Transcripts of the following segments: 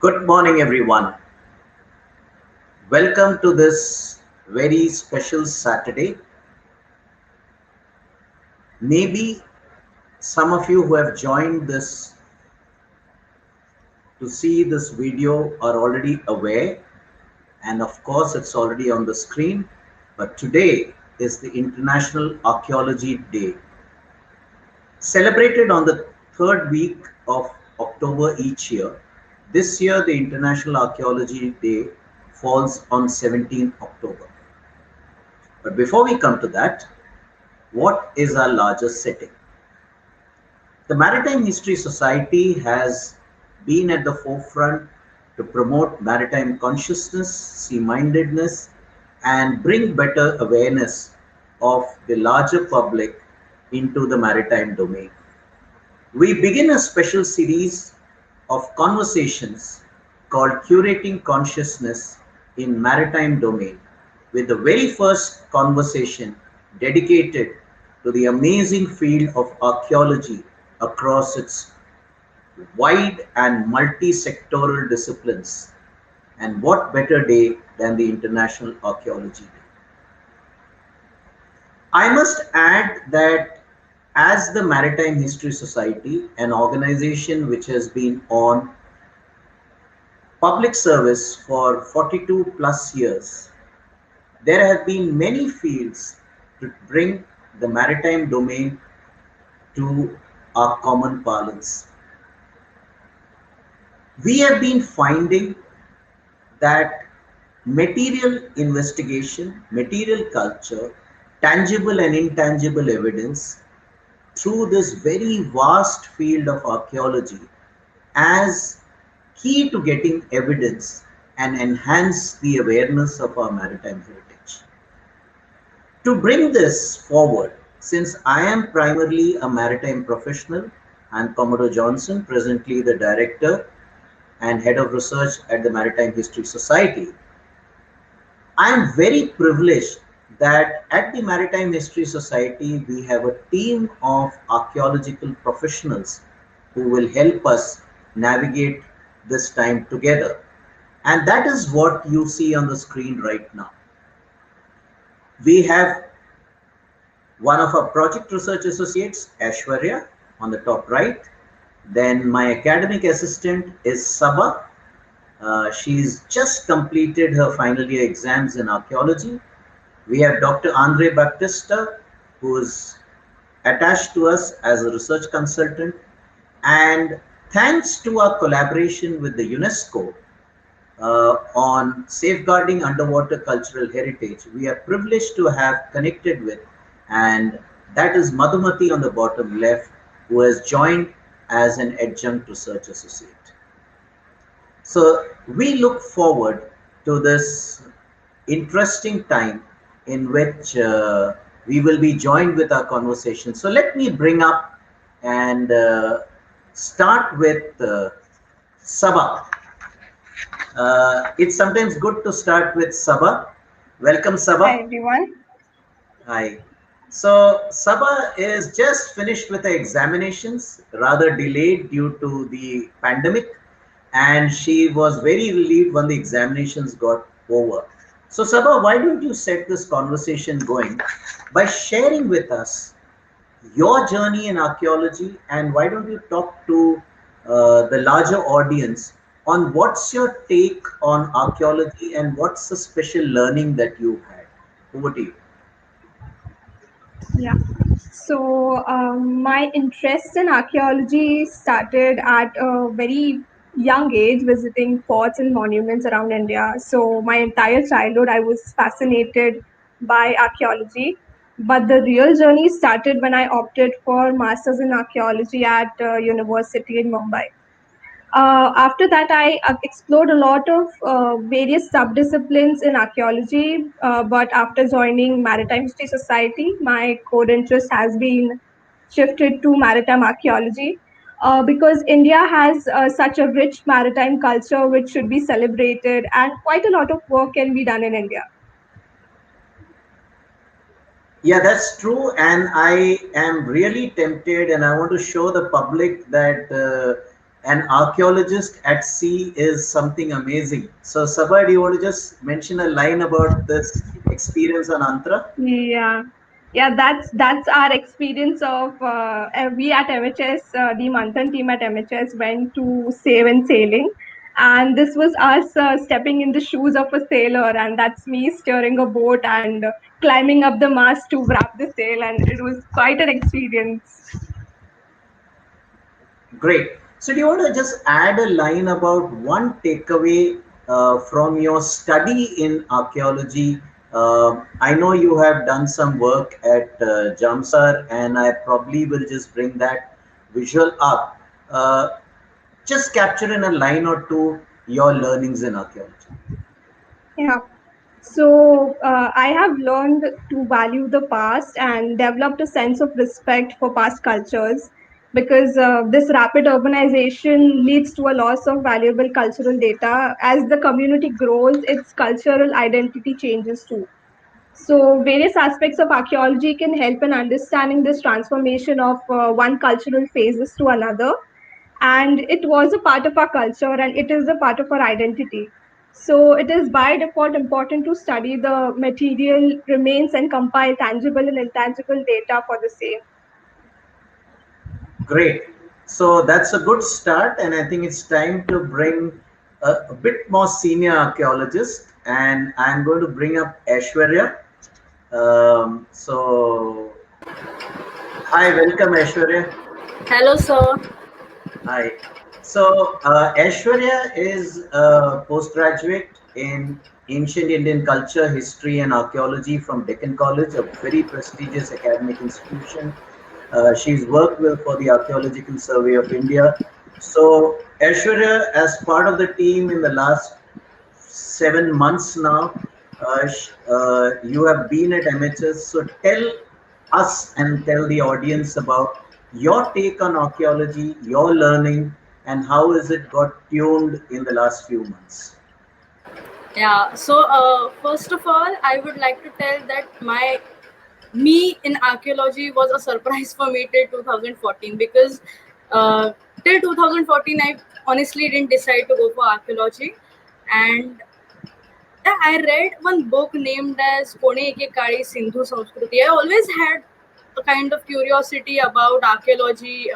Good morning, everyone. Welcome to this very special Saturday. Maybe some of you who have joined this to see this video are already aware, and of course, it's already on the screen. But today is the International Archaeology Day, celebrated on the third week of October each year. This year, the International Archaeology Day falls on 17 October. But before we come to that, what is our larger setting? The Maritime History Society has been at the forefront to promote maritime consciousness, sea-mindedness, and bring better awareness of the larger public into the maritime domain. We begin a special series of conversations called Curating Consciousness in Maritime Domain, with the very first conversation dedicated to the amazing field of archaeology across its wide and multi-sectoral disciplines. And what better day than the International Archaeology Day? I must add that as the Maritime History Society, an organization which has been on public service for 42 plus years, there have been many fields to bring the maritime domain to our common parlance. We have been finding that material investigation, material culture, tangible and intangible evidence through this very vast field of archaeology as key to getting evidence and enhance the awareness of our maritime heritage. To bring this forward, since I am primarily a maritime professional, I am Commodore Johnson, presently the Director and Head of Research at the Maritime History Society. I am very privileged that at the Maritime History Society we have a team of archaeological professionals who will help us navigate this time together. And that is what you see on the screen right now. We have one of our project research associates, Aishwarya, on the top right. Then my academic assistant is Sabha. She's just completed her final year exams in archaeology. We have Dr. Andre Baptista, who is attached to us as a research consultant. And thanks to our collaboration with the UNESCO on safeguarding underwater cultural heritage, we are privileged to have connected with, and that is Madhumati on the bottom left, who has joined as an adjunct research associate. So we look forward to this interesting time in which we will be joined with our conversation. So let me bring up and start with Sabha. It's sometimes good to start with Sabha. Welcome, Hi Sabha. everyone. Hi. So Sabha is just finished with her examinations, rather delayed due to the pandemic, and she was very relieved when the examinations got over. So Sabha, why don't you set this conversation going by sharing with us your journey in archaeology, and why don't you talk to the larger audience on what's your take on archaeology and what's the special learning that you had? Over to you. Yeah. My interest in archaeology started at a very young age, visiting forts and monuments around India. So, my entire childhood, I was fascinated by archaeology. But the real journey started when I opted for masters in archaeology at university in Mumbai. After that, I explored a lot of various subdisciplines in archaeology. But after joining Maritime History Society, my core interest has been shifted to maritime archaeology because India has such a rich maritime culture which should be celebrated, and quite a lot of work can be done in India. Yeah, that's true. And I am really tempted, and I want to show the public that An archaeologist at sea is something amazing. So, Sabha, do you want to just mention a line about this experience on Antra? Yeah, yeah, that's our experience of we at MHS, the Manthan team at MHS went to save and sailing, and this was us stepping in the shoes of a sailor, and that's me steering a boat and climbing up the mast to wrap the sail, and it was quite an experience. Great. So, do you want to just add a line about one takeaway from your study in archaeology? I know you have done some work at Jamsar, and I probably will just bring that visual up. Just capture in a line or two your learnings in archaeology. Yeah. So I have learned to value the past and developed a sense of respect for past cultures because this rapid urbanization leads to a loss of valuable cultural data. As the community grows, its cultural identity changes too. So various aspects of archaeology can help in understanding this transformation of one cultural phases to another, and it was a part of our culture and it is a part of our identity. So it is by default important to study the material remains and compile tangible and intangible data for the same. Great. So that's a good start, and I think it's time to bring a bit more senior archaeologist, and I'm going to bring up Aishwarya. So, hi, welcome, Aishwarya. Hello, sir. Hi. So, Aishwarya is a postgraduate in ancient Indian culture, history, and archaeology from Deccan College, a very prestigious academic institution. She's worked with for the Archaeological Survey of India. So, Aishwarya, as part of the team in the last 7 months now, you have been at MHS. So, tell us and tell the audience about your take on archaeology, your learning, and how has it got tuned in the last few months. Yeah. So, first of all, I would like to tell that my me in archaeology was a surprise for me till 2014 because uh, till 2014 I honestly didn't decide to go for archaeology, and yeah, I read one book named as Kone Eke Kali Sindhu Samskruti. I always had a kind of curiosity about archaeology,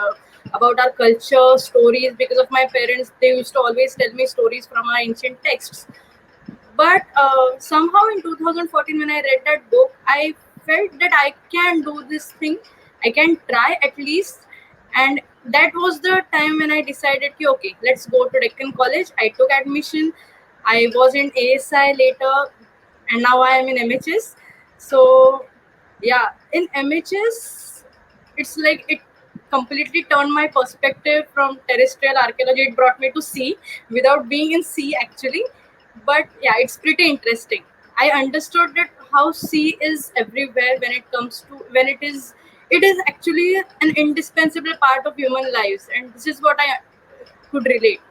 about our culture, stories, because of my parents. They used to always tell me stories from our ancient texts. But somehow in 2014, when I read that book, I felt that I can do this thing. I can try at least. And that was the time when I decided, ki, okay, let's go to Deccan College. I took admission. I was in ASI later, and now I am in MHS. So, yeah, in MHS, it's like it completely turned my perspective from terrestrial archaeology. It brought me to sea without being in sea actually, but yeah, it's pretty interesting. I understood that how sea is everywhere when it comes to when it is actually an indispensable part of human lives, and this is what I could relate.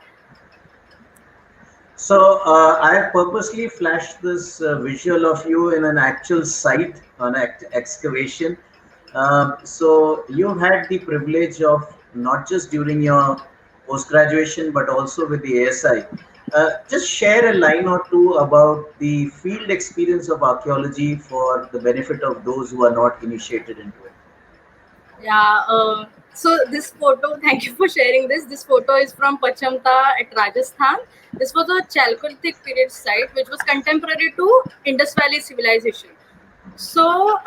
So I have purposely flashed this visual of you in an actual site, an excavation. So you had the privilege of not just during your post graduation, but also with the ASI. Just share a line or two about the field experience of archaeology for the benefit of those who are not initiated into it. Yeah. So this photo, thank you for sharing this. This photo is from Pachamta at Rajasthan. This was a Chalcolithic period site, which was contemporary to Indus Valley civilization. So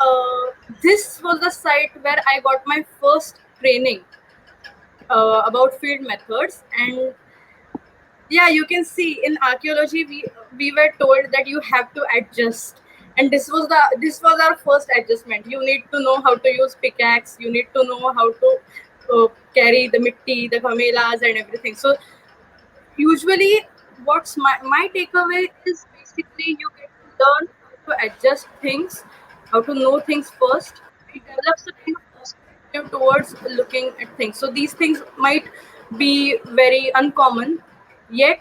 this was the site where I got my first training about field methods, and yeah, you can see in archaeology we were told that you have to adjust, and this was our first adjustment. You need to know how to use pickaxe, you need to know how to carry the mitti, the kamelas and everything. So usually what's my takeaway is basically you get to learn how to adjust things, how to know things first. It develops a kind of perspective towards looking at things. So these things might be very uncommon, yet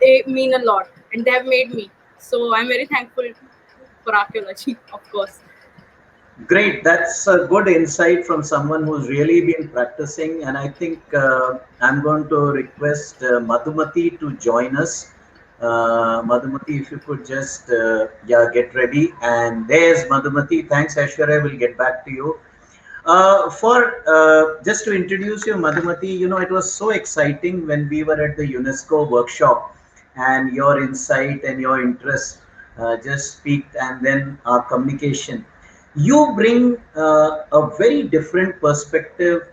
they mean a lot and they have made me. So I'm very thankful for archaeology, of course. Great. That's a good insight from someone who's really been practicing. And I think I'm going to request Madhumati to join us. Madhumati, if you could just yeah, get ready. And there's Madhumati. Thanks, Aishwarya. We'll get back to you. For just to introduce you, Madhumati, you know, it was so exciting when we were at the UNESCO workshop, and your insight and your interest just peaked, and then our communication. You bring a very different perspective,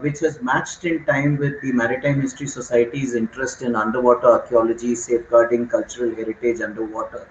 which has matched in time with the Maritime History Society's interest in underwater archaeology, safeguarding cultural heritage underwater.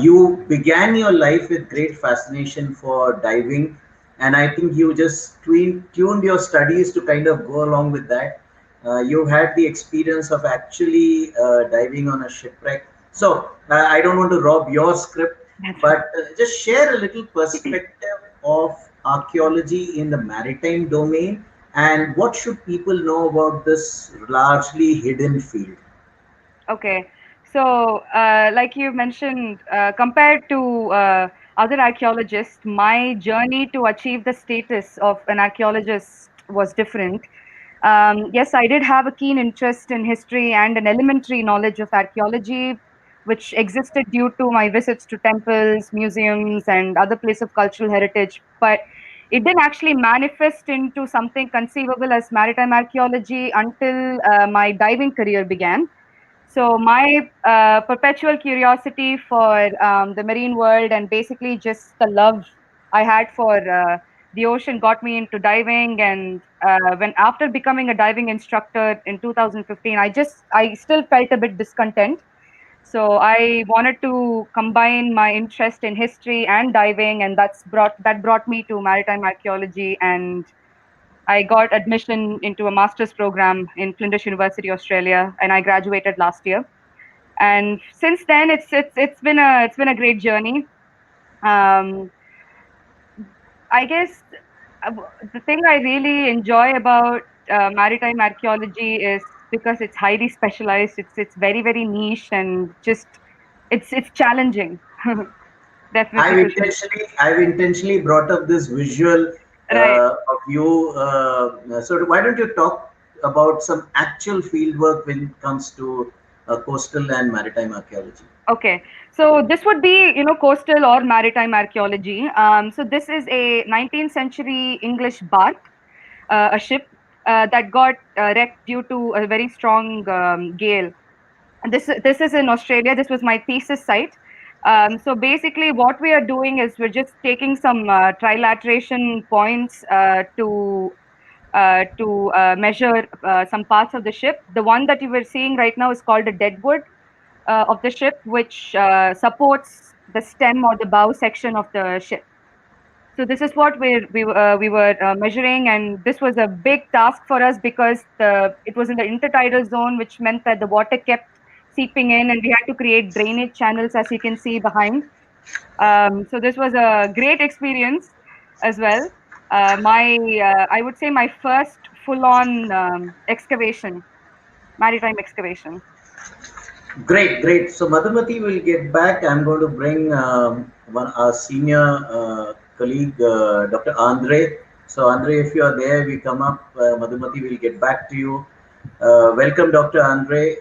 You began your life with great fascination for diving, and I think you just tuned your studies to kind of go along with that. You had the experience of actually diving on a shipwreck. So I don't want to rob your script, That's but just share a little perspective of archaeology in the maritime domain, and what should people know about this largely hidden field? okay. So, like you mentioned, compared to other archaeologists, my journey to achieve the status of an archaeologist was different. Yes, I did have a keen interest in history and an elementary knowledge of archaeology, which existed due to my visits to temples, museums, and other places of cultural heritage. But it didn't actually manifest into something conceivable as maritime archaeology until my diving career began. So my perpetual curiosity for the marine world and basically just the love I had for the ocean got me into diving. And when after becoming a diving instructor in 2015, I still felt a bit discontent. So I wanted to combine my interest in history and diving, and that brought me to maritime archaeology. And I got admission into a master's program in Flinders University, Australia, and I graduated last year. And since then it's been a great journey. um, I guess the thing I really enjoy about maritime archaeology is because it's highly specialized, it's very niche, and just it's challenging. Definitely for sure. I've intentionally brought up this visual Right. of you. So why don't you talk about some actual field work when it comes to coastal and maritime archaeology? Okay, so this would be, coastal or maritime archaeology. So this is a 19th century English bark, a ship that got wrecked due to a very strong gale. And this is in Australia. This was my thesis site. So basically, what we are doing is we're just taking some trilateration points to measure some parts of the ship. The one that you were seeing right now is called a deadwood of the ship, which supports the stem or the bow section of the ship. So this is what we were measuring, and this was a big task for us because it was in the intertidal zone, which meant that the water kept seeping in, and we had to create drainage channels, as you can see behind. So this was a great experience as well. I would say my first full-on excavation, maritime excavation. Great, great. So Madhumati will get back. I'm going to bring one our senior colleague, Dr. Andre. So Andre, if you are there, we come up. Madhumati will get back to you. Welcome, Dr. Andre.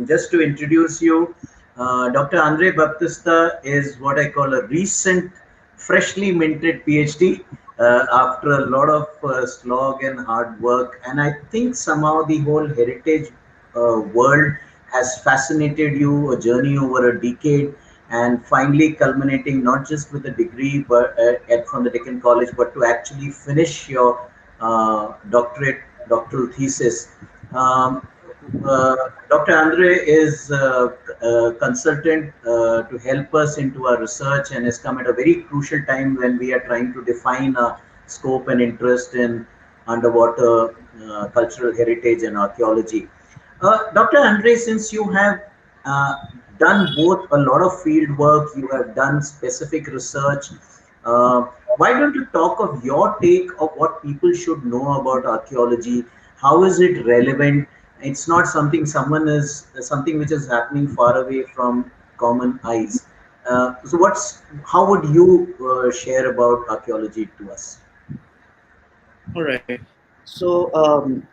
Just to introduce you, Dr. Andre Baptista is what I call a recent, freshly minted PhD after a lot of slog and hard work. And I think somehow the whole heritage world has fascinated you, a journey over a decade, and finally culminating not just with a degree but from the Deccan College, but to actually finish your doctoral thesis. Um, uh, Dr. Andre is a consultant to help us into our research, and has come at a very crucial time when we are trying to define a scope and interest in underwater cultural heritage and archaeology. Dr. Andre, since you have uh, done both a lot of field work, you have done specific research, uh, why don't you talk of your take of what people should know about archaeology? How is it relevant? It's not something which is happening far away from common eyes. So, how would you share about archaeology to us? All right. So,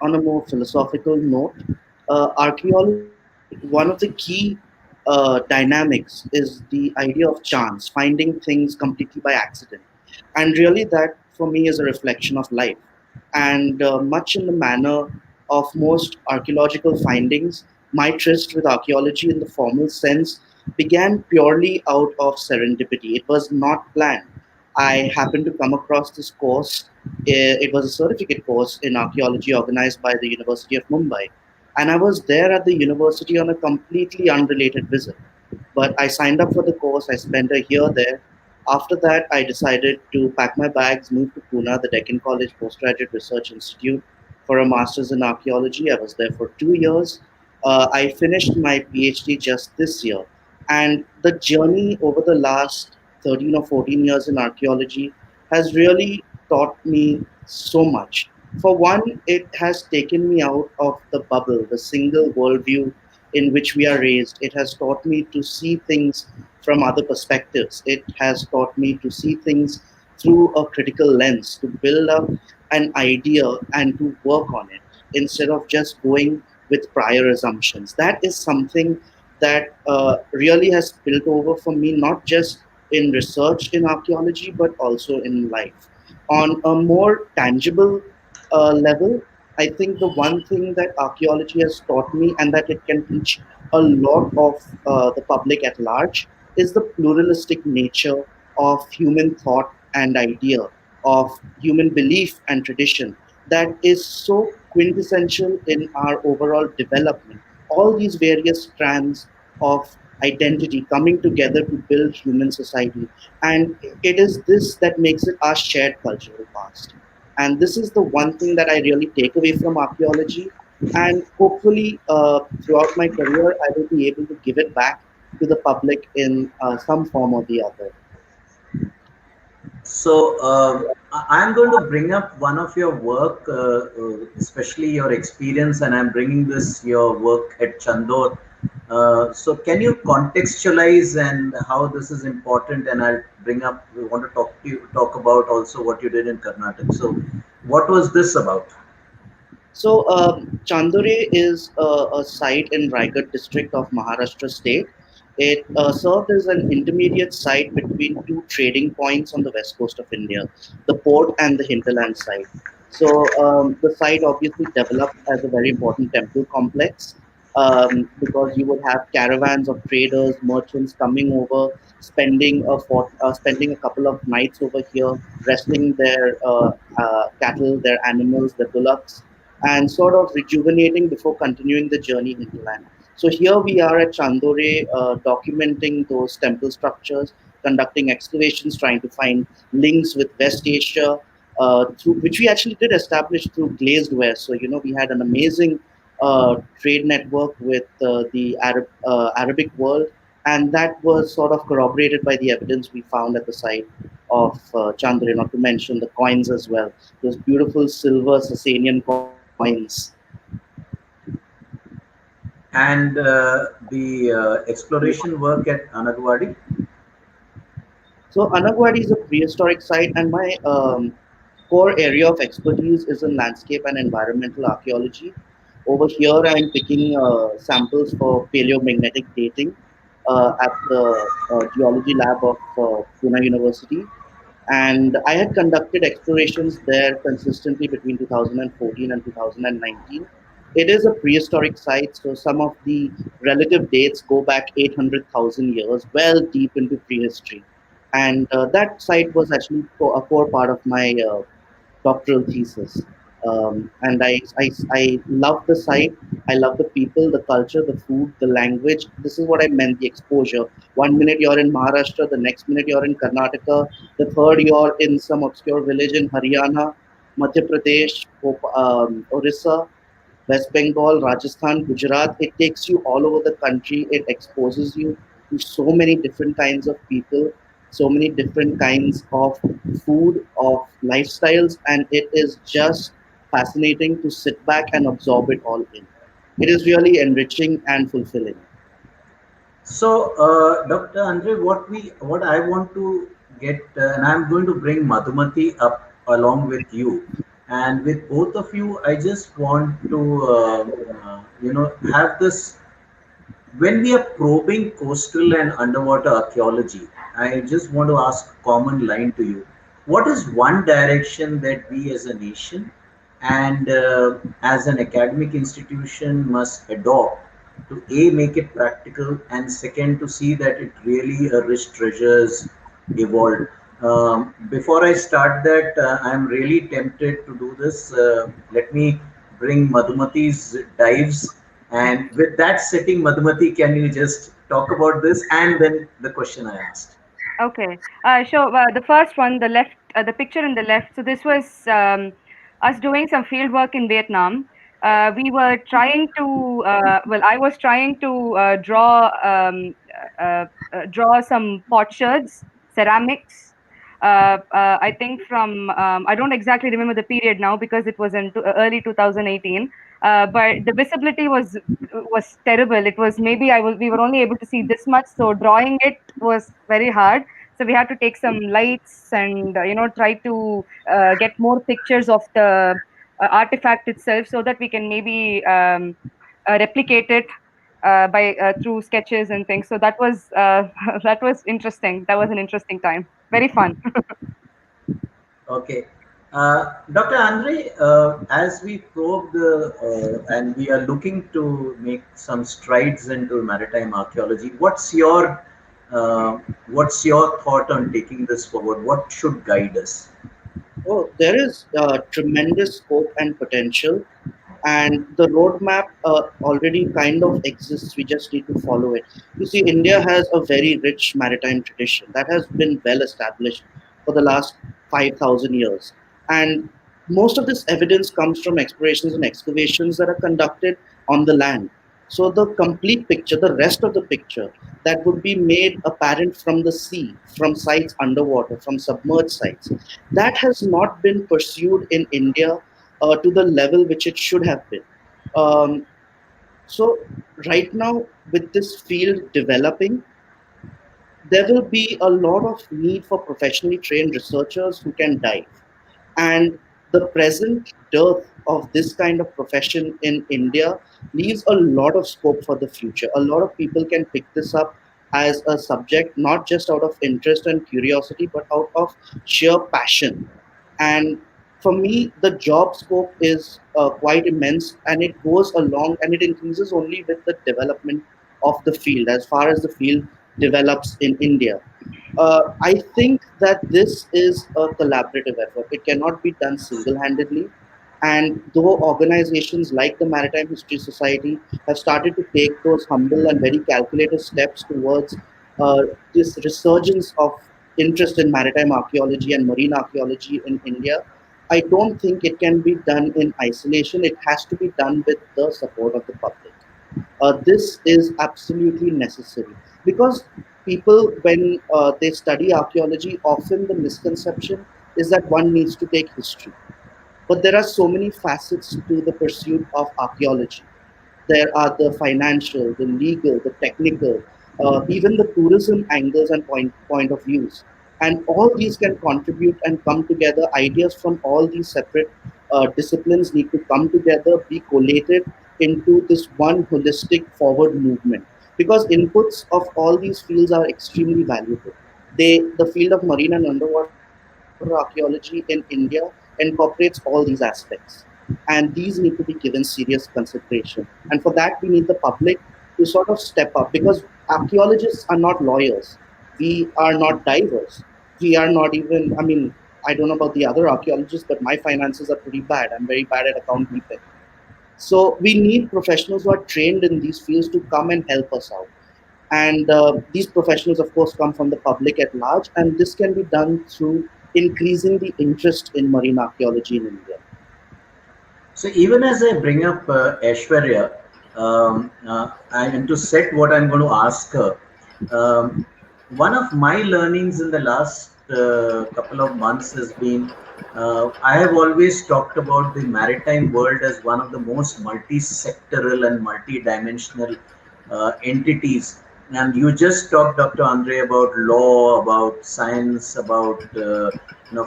on a more philosophical note, archaeology, one of the key dynamics is the idea of chance, finding things completely by accident. And really, that for me is a reflection of life. And much in the manner of most archaeological findings, my tryst with archaeology in the formal sense began purely out of serendipity. It was not planned. I happened to come across this course. It was a certificate course in archaeology organized by the University of Mumbai. And I was there at the university on a completely unrelated visit. But I signed up for the course, I spent a year there. After that, I decided to pack my bags, move to Pune, the Deccan College Postgraduate Research Institute, for a master's in archaeology. I was there for 2 years. I finished my PhD just this year. And the journey over the last 13 or 14 years in archaeology has really taught me so much. For one, it has taken me out of the bubble, the single worldview in which we are raised. It has taught me to see things from other perspectives. It has taught me to see things through a critical lens, to build up an idea and to work on it instead of just going with prior assumptions. That is something that really has spilled over for me, not just in research in archaeology, but also in life. On a more tangible level, I think the one thing that archaeology has taught me and that it can teach a lot of the public at large is the pluralistic nature of human thought and idea, of human belief and tradition that is so quintessential in our overall development. All these various strands of identity coming together to build human society. And it is this that makes it our shared cultural past. And this is the one thing that I really take away from archaeology. And hopefully, throughout my career, I will be able to give it back to the public in some form or the other. So, I'm going to bring up one of your work, especially your experience, and I'm bringing this your work at Chandor. So, can you contextualize and how this is important? And I'll bring up. We want to talk about also what you did in Karnataka. So, what was this about? So, Chandore is a site in Raigad district of Maharashtra state. It served as an intermediate site between two trading points on the west coast of India, the port and the hinterland site. So, the site obviously developed as a very important temple complex because you would have caravans of traders, merchants coming over, spending a couple of nights over here, resting their cattle, their animals, their bullocks, and sort of rejuvenating before continuing the journey into land. So here we are at Chandore, documenting those temple structures, conducting excavations, trying to find links with West Asia, through which we actually did establish through glazed ware. So we had an amazing trade network with the Arabic world, and that was sort of corroborated by the evidence we found at the site of Chandore, not to mention the coins as well, those beautiful silver Sasanian coins. And the exploration work at Anagwadi. So Anagwadi is a prehistoric site, and my core area of expertise is in landscape and environmental archaeology. Over here, I am picking samples for paleomagnetic dating at the geology lab of Pune University. And I had conducted explorations there consistently between 2014 and 2019. It is a prehistoric site, so some of the relative dates go back 800,000 years, well deep into prehistory. And that site was actually a core part of my doctoral thesis. I love the site. I love the people, the culture, the food, the language. This is what I meant, the exposure. One minute you're in Maharashtra, the next minute you're in Karnataka, the third you're in some obscure village in Haryana, Madhya Pradesh, Orissa, West Bengal, Rajasthan, Gujarat. It takes you all over the country. It exposes you to so many different kinds of people, so many different kinds of food, of lifestyles, and it is just fascinating to sit back and absorb it all in. It is really enriching and fulfilling. So, Dr. Andre, what I want to get, and I'm going to bring Madhumati up along with you, and with both of you, I just want to, have this. When we are probing coastal and underwater archaeology, I just want to ask a common line to you. What is one direction that we as a nation and as an academic institution must adopt to A, make it practical, and second, to see that it really rich treasures evolved? Before I start that, I'm really tempted to do this. Let me bring Madhumati's dives, and with that setting, Madhumati, can you just talk about this and then the question I asked? Okay. So the first one, the left, the picture in the left. So this was us doing some field work in Vietnam. We were trying to, well, I was trying to draw some potsherds, ceramics. I think from I don't exactly remember the period now because it was in early 2018. But the visibility was terrible. It was maybe we were only able to see this much, so drawing it was very hard. So we had to take some lights and try to get more pictures of the artifact itself so that we can maybe replicate it by through sketches and things. So that was that was interesting. That was an interesting time. Very fun. Okay. Dr. Andre, as we probe and we are looking to make some strides into maritime archaeology, uh, what's your thought on taking this forward? What should guide us? Oh, there is tremendous scope and potential, and the roadmap already kind of exists. We just need to follow it. You see, India has a very rich maritime tradition that has been well established for the last 5,000 years. And most of this evidence comes from explorations and excavations that are conducted on the land. So, the complete picture, the rest of the picture, that would be made apparent from the sea, from sites underwater, from submerged sites, that has not been pursued in India to the level which it should have been. Um, so, right now, with this field developing, there will be a lot of need for professionally trained researchers who can dive. And the present dearth of this kind of profession in India leaves a lot of scope for the future. A lot of people can pick this up as a subject, not just out of interest and curiosity, but out of sheer passion. And for me, the job scope is quite immense, and it goes along and it increases only with the development of the field as far as the field develops in India. I think that this is a collaborative effort. It cannot be done single handedly. And though organizations like the Maritime History Society have started to take those humble and very calculated steps towards uh, this resurgence of interest in maritime archaeology and marine archaeology in India, I don't think it can be done in isolation. It has to be done with the support of the public. This is absolutely necessary because people, when they study archaeology, often the misconception is that one needs to take history. But there are so many facets to the pursuit of archaeology. There are the financial, the legal, the technical, even the tourism angles and point of views. And all these can contribute and come together. Ideas from all these separate disciplines need to come together, be collated into this one holistic forward movement. Because inputs of all these fields are extremely valuable. The field of marine and underwater archaeology in India incorporates all these aspects, and these need to be given serious consideration. And for that, we need the public to sort of step up because archaeologists are not lawyers. We are not divers. We are not even, I mean, I don't know about the other archaeologists, but my finances are pretty bad. I'm very bad at account keeping. So we need professionals who are trained in these fields to come and help us out. And these professionals, of course, come from the public at large, and this can be done through increasing the interest in marine archaeology in India. So even as I bring up Aishwarya, and to set what I'm going to ask her, um, one of my learnings in the last couple of months has been I have always talked about the maritime world as one of the most multi-sectoral and multi-dimensional entities And you just talked, Dr. Andre, about law, about science, about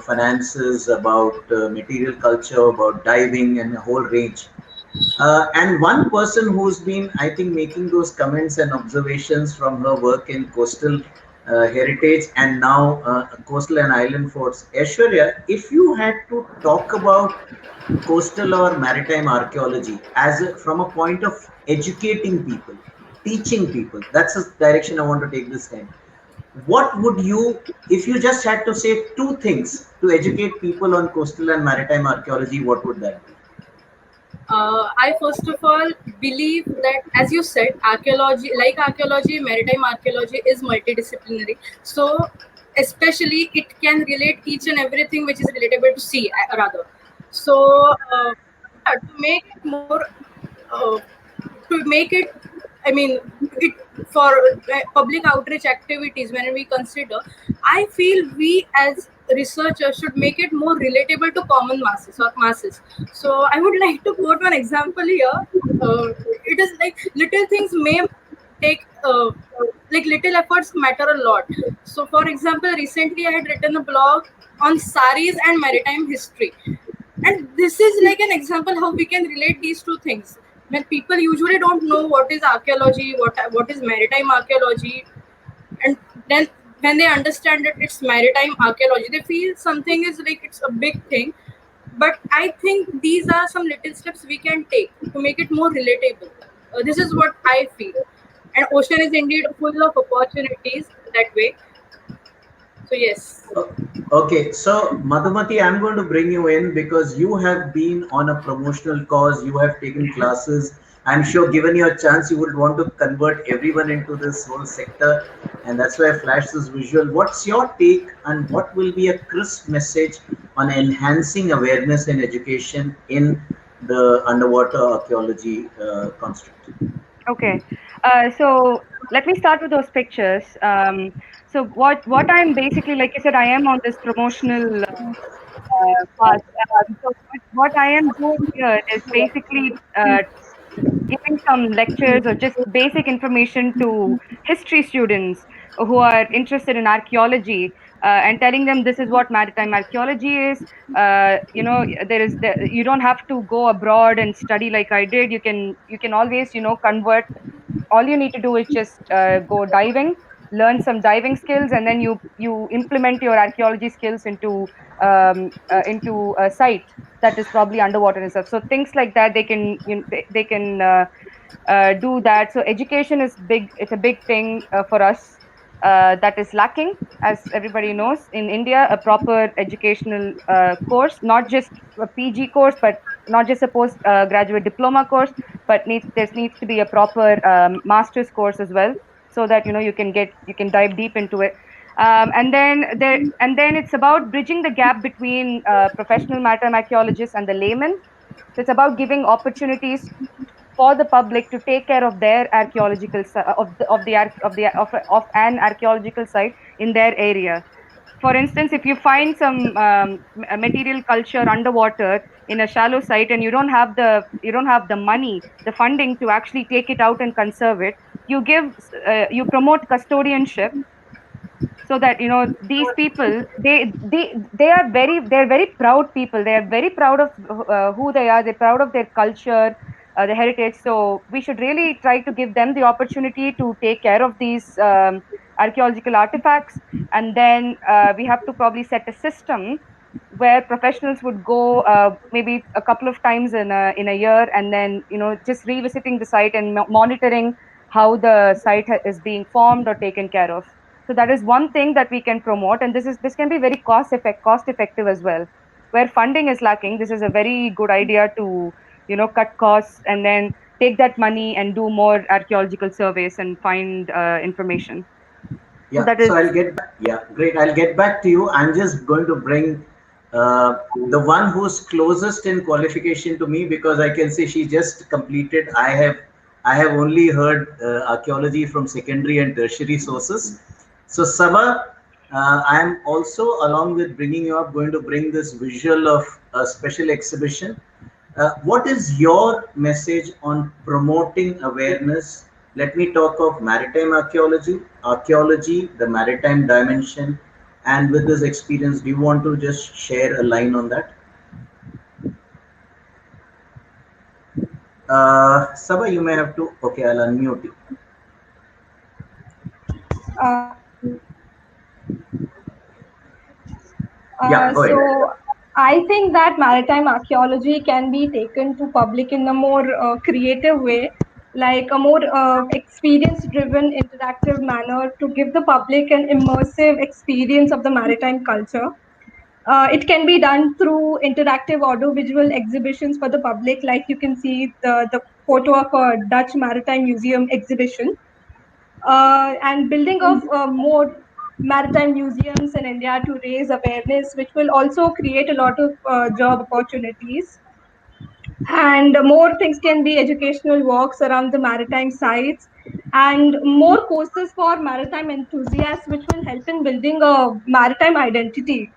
finances, about material culture, about diving, and a whole range. And one person who's been, I think, making those comments and observations from her work in coastal heritage and now coastal and island forts. Aishwarya, if you had to talk about coastal or maritime archaeology as from a point of educating people, teaching people, that's the direction I want to take this time. What would you, if you just had to say two things to educate people on coastal and maritime archaeology, what would that be? I first of all believe that, as you said, archaeology, like archaeology, maritime archaeology is multidisciplinary. So, especially, it can relate each and everything which is relatable to sea, rather. So, to make it more, uh, to make it, I mean, it for public outreach activities. When we consider, I feel we as researchers should make it more relatable to common masses. So I would like to quote one example here. It is like little things may take like little efforts matter a lot. So for example, recently I had written a blog on saris and maritime history, and this is like an example how we can relate these two things. When people usually don't know what is archaeology, what is maritime archaeology, and then when they understand that it's maritime archaeology, they feel something is like it's a big thing. But I think these are some little steps we can take to make it more relatable. This is what I feel, and ocean is indeed full of opportunities that way. So yes. Oh, okay, so Madhumati, I'm going to bring you in because you have been on a promotional cause, you have taken classes. I'm sure, given your chance, you would want to convert everyone into this whole sector, and that's why I flashed this visual. What's your take, and what will be a crisp message on enhancing awareness and education in the underwater archaeology construct? Okay. So let me start with those pictures. So what I'm basically, like you said, I am on this promotional path. So what I am doing here is basically giving some lectures or just basic information to history students who are interested in archaeology, and telling them this is what maritime archaeology is. You don't have to go abroad and study like I did. You can always, convert. All you need to do is just go diving, learn some diving skills, and then you implement your archaeology skills into a site that is probably underwater and stuff. So things like that, they can do that. So education is big. It's a big thing for us, that is lacking, as everybody knows. In India, a proper educational course, not just a PG course, but not just a post graduate diploma course, but needs to be a proper master's course as well, so that you can dive deep into it. And then it's about bridging the gap between professional maritime archaeologists and the layman. So it's about giving opportunities for the public to take care of their archaeological of an archaeological site in their area. For instance, if you find some material culture underwater in a shallow site, and you don't have the money, the funding to actually take it out and conserve it, you promote custodianship, so that these people, they're very proud people. They are very proud of who they are. They're proud of their culture, the heritage. So we should really try to give them the opportunity to take care of these archaeological artifacts. And then we have to probably set a system where professionals would go maybe a couple of times in a year, and then just revisiting the site and monitoring how the site is being formed or taken care of. So that is one thing that we can promote, and this can be very cost effective as well. Where funding is lacking, this is a very good idea to cut costs, and then take that money and do more archaeological surveys and find information. So Yeah, that so is. I'll get back. Yeah, great. I'll get back to you. I'm just going to bring the one who's closest in qualification to me because I can say she just completed. I have only heard archaeology from secondary and tertiary sources. So Saba, I'm also, along with bringing you up, going to bring this visual of a special exhibition. What is your message on promoting awareness Let me talk of maritime archaeology, the maritime dimension, and with this experience, do you want to just share a line on that? Sabha, you may have to. Okay, I'll unmute you. Yeah, go ahead. So I think that maritime archaeology can be taken to public in a more creative way, like a more experience-driven, interactive manner to give the public an immersive experience of the maritime culture. It can be done through interactive audiovisual exhibitions for the public, like you can see the photo of a Dutch Maritime Museum exhibition, and building of more maritime museums in India to raise awareness, which will also create a lot of job opportunities. And more things can be educational walks around the maritime sites and more courses for maritime enthusiasts, which will help in building a maritime identity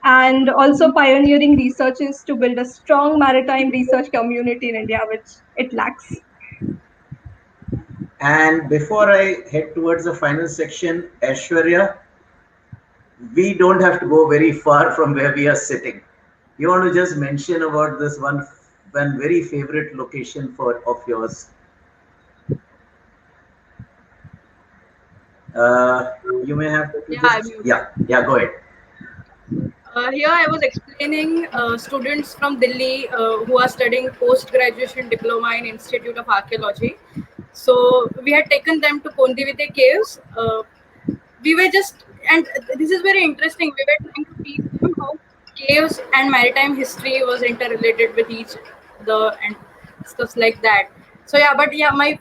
and also pioneering researches to build a strong maritime research community in India, which it lacks. And before I head towards the final section, Aishwarya, we don't have to go very far from where we are sitting. You want to just mention about this one very favorite location for of yours. You may have to Yeah, I'm just muted. yeah, go ahead. Here I was explaining students from Delhi who are studying post-graduation diploma in Institute of Archaeology. So we had taken them to Kondivite caves. We were just, and this is very interesting. We were trying to teach them how caves and maritime history was interrelated with each other and stuff like that. So yeah, but yeah, my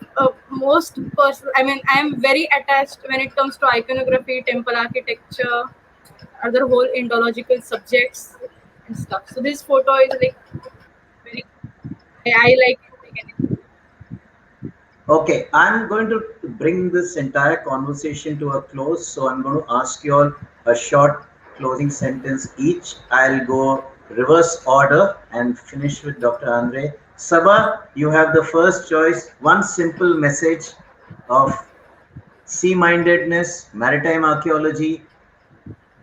most personal. I mean, I am very attached when it comes to iconography, temple architecture, other whole Indological subjects and stuff. So this photo is like very. I like it like anything. Okay, I'm going to bring this entire conversation to a close. So I'm going to ask you all a short closing sentence each. I'll go reverse order and finish with Dr. Andre. Sabha, you have the first choice. One simple message of sea mindedness, maritime archaeology.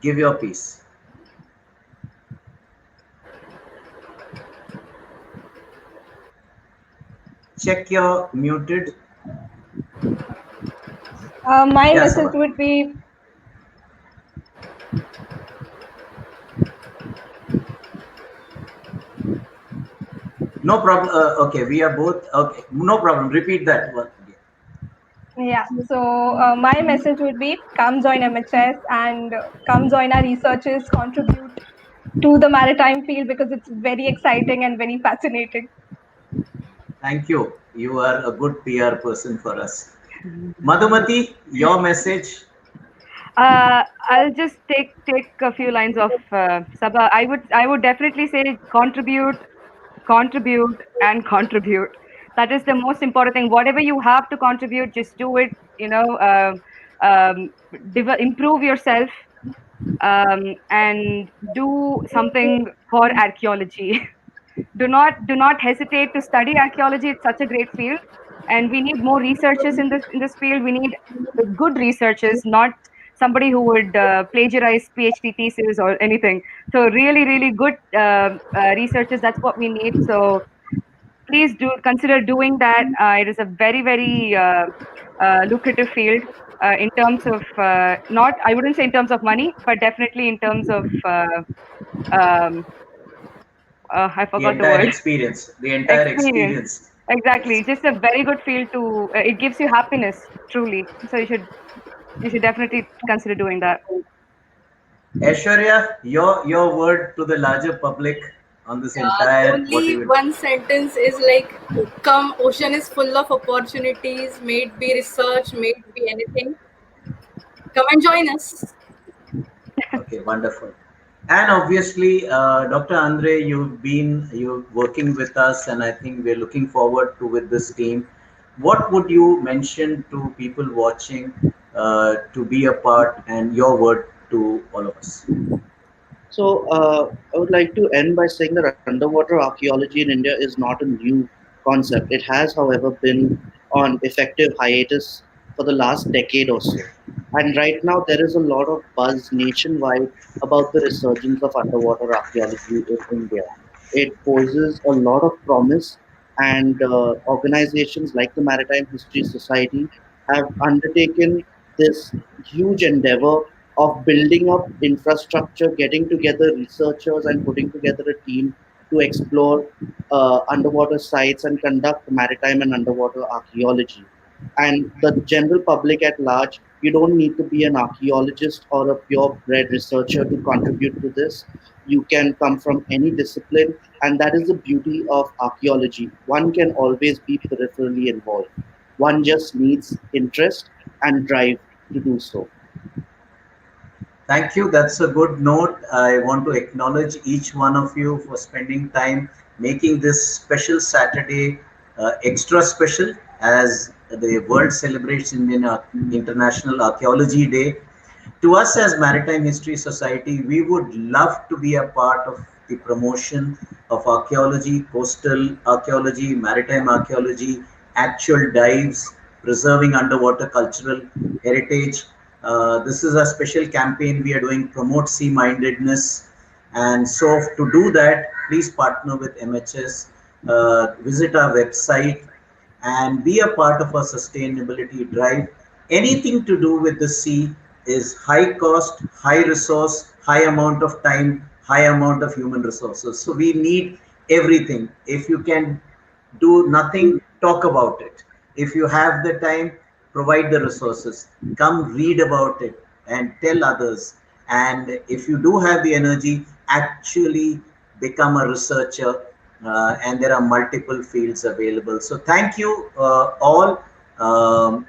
Give your piece. Check your muted. My Yeah, message Sabha. would be No problem. Okay, we are both. Okay, no problem. Repeat that one. yeah. So my message would be come join MHS and come join our researchers, contribute to the maritime field because it's very exciting and very fascinating. Thank you. You are a good PR person for us. Madhumati, your message. I'll just take a few lines of Sabha. I would definitely say contribute, and contribute. That is the most important thing. Whatever you have to contribute, just do it. Um, improve yourself, and do something for archaeology. Do not hesitate to study archaeology. It's such a great field, and we need more researchers in this field. We need good researchers, not somebody who would plagiarize PhD thesis or anything. So really, really good researchers. That's what we need. So please do consider doing that. It is a very, very lucrative field in terms of not. I wouldn't say in terms of money, but definitely in terms of um, I The forgot the entire word. experience. The entire Experience. experience. Exactly. Yes. Just a very good field to it gives you happiness, truly. So you should definitely consider doing that. Aishwarya, your word to the larger public on this entire what Only you will. one sentence is like, come, ocean is full of opportunities, may it be research, may it be anything. Come and join us. Okay, wonderful. And obviously, Dr. Andre, you working with us, and I think we're looking forward to with this team. What would you mention to people watching to be a part, and your word to all of us? So I would like to end by saying that underwater archaeology in India is not a new concept. It has, however, been on effective hiatus for the last decade or so. And right now, there is a lot of buzz nationwide about the resurgence of underwater archaeology in India. It poses a lot of promise, and organizations like the Maritime History Society have undertaken this huge endeavor of building up infrastructure, getting together researchers, and putting together a team to explore underwater sites and conduct maritime and underwater archaeology. And the general public at large, you don't need to be an archaeologist or a purebred researcher to contribute to this. You can come from any discipline, and that is the beauty of archaeology. One can always be peripherally involved. One just needs interest and drive to do so. Thank you. That's a good note. I want to acknowledge each one of you for spending time making this special Saturday extra special as the world celebrates International Archaeology Day. To us as Maritime History Society, we would love to be a part of the promotion of archaeology, coastal archaeology, maritime archaeology, actual dives, preserving underwater cultural heritage. This is a special campaign we are doing, Promote Sea Mindedness. And so, to do that, please partner with MHS, visit our website, and be a part of our sustainability drive. Anything to do with the sea is high cost, high resource, high amount of time, high amount of human resources. So we need everything. If you can do nothing, talk about it. If you have the time, provide the resources. Come read about it and tell others. And if you do have the energy, actually become a researcher. And there are multiple fields available. So thank you all.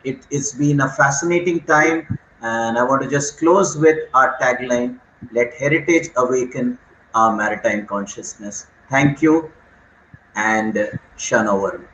It's been a fascinating time. And I want to just close with our tagline: let heritage awaken our maritime consciousness. Thank you and Shana Varun.